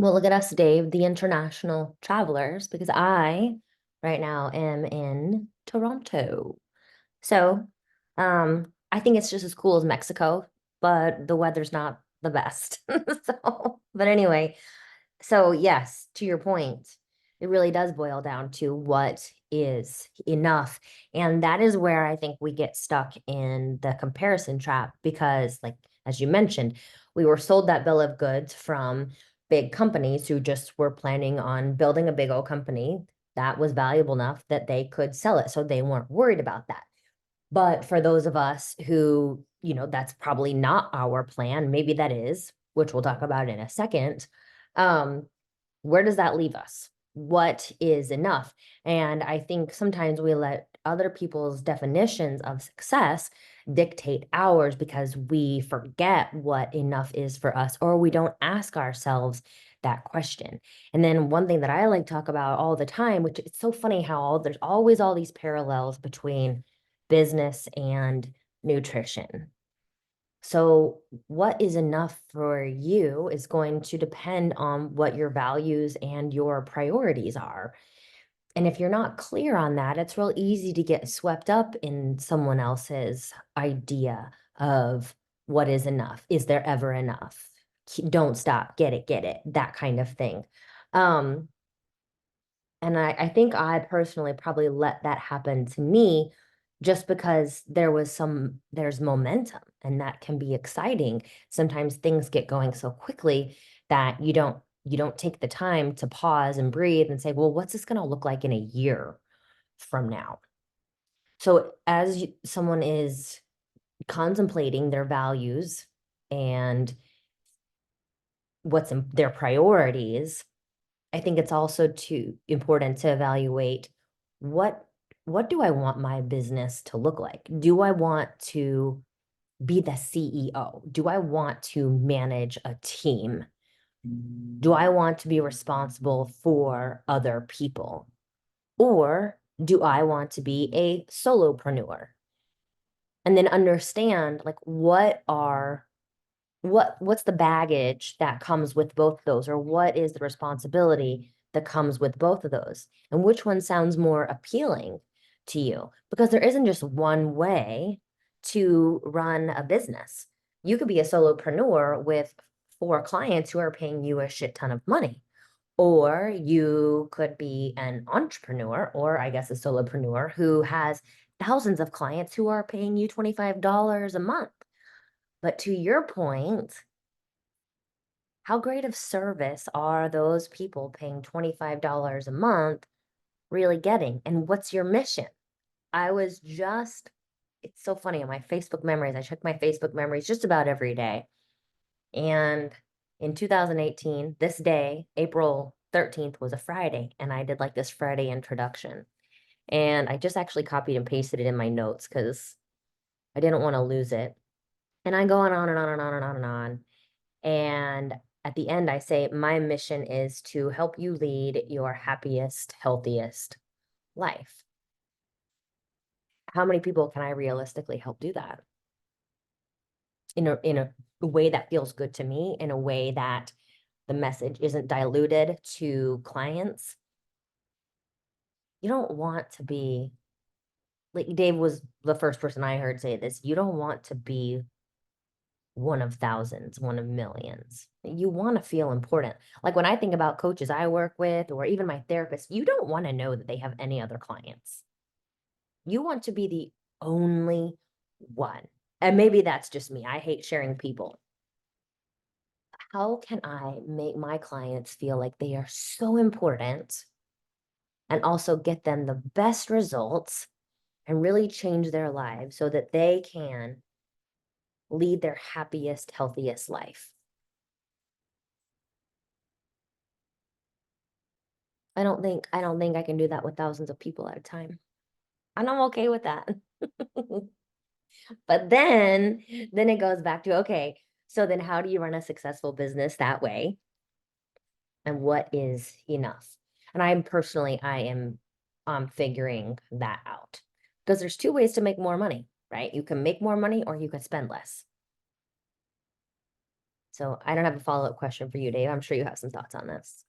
Well, look at us, Dave, the international travelers, because I right now am in Toronto. So, I think it's just as cool as Mexico, but the weather's not the best. But anyway, so yes, to your point, it really does boil down to what is enough. And that is where I think we get stuck in the comparison trap because, like, as you mentioned, we were sold that bill of goods from big companies who just were planning on building a big old company that was valuable enough that they could sell it. So they weren't worried about that. But for those of us who, that's probably not our plan, maybe that is, which we'll talk about in a second. Um, where does that leave us? What is enough? And I think sometimes we let other people's definitions of success dictate ours because we forget what enough is for us, or we don't ask ourselves that question. And then one thing that I like to talk about all the time, which it's so funny how there's always all these parallels between business and nutrition. So, what is enough for you is going to depend on what your values and your priorities are. And if you're not clear on that, it's real easy to get swept up in someone else's idea of what is enough. Is there ever enough? Don't stop, get it, that kind of thing. Um, and I think I personally probably let that happen to me just because there's momentum and that can be exciting. Sometimes things get going so quickly that you don't take the time to pause and breathe and say, well, what's this going to look like in a year from now? So as someone is contemplating their values and what's in their priorities, I think it's also too important to evaluate what what do I want my business to look like? Do I want to be the CEO? Do I want to manage a team? Do I want to be responsible for other people? Or do I want to be a solopreneur? And then understand like what's the baggage that comes with both of those, or what is the responsibility that comes with both of those, and which one sounds more appealing to you, because there isn't just one way to run a business. You could be a solopreneur with four clients who are paying you a shit ton of money, or you could be an entrepreneur, or I guess a solopreneur who has thousands of clients who are paying you $25 a month. But to your point, how great of service are those people paying $25 a month really getting? And what's your mission? I was just, it's so funny on my Facebook memories. I check my Facebook memories just about every day. And in 2018, this day, April 13th, was a Friday. And I did like this Friday introduction. And I just actually copied and pasted it in my notes because I didn't want to lose it. And I go on and on and on and on and on. And at the end, I say, my mission is to help you lead your happiest, healthiest life. How many people can I realistically help do that in a way that feels good to me, in a way that the message isn't diluted to clients? You don't want to be like Dave was the first person I heard say this. You don't want to be one of thousands, one of millions. You want to feel important. Like when I think about coaches I work with, or even my therapist, you don't want to know that they have any other clients. You want to be the only one. And maybe that's just me. I hate sharing people. How can I make my clients feel like they are so important and also get them the best results and really change their lives so that they can lead their happiest, healthiest life? I don't think I can do that with thousands of people at a time. And I'm okay with that. But then it goes back to, okay, so then how do you run a successful business that way? And what is enough? And I am figuring that out. Because there's two ways to make more money, right? You can make more money or you can spend less. So I don't have a follow-up question for you, Dave. I'm sure you have some thoughts on this.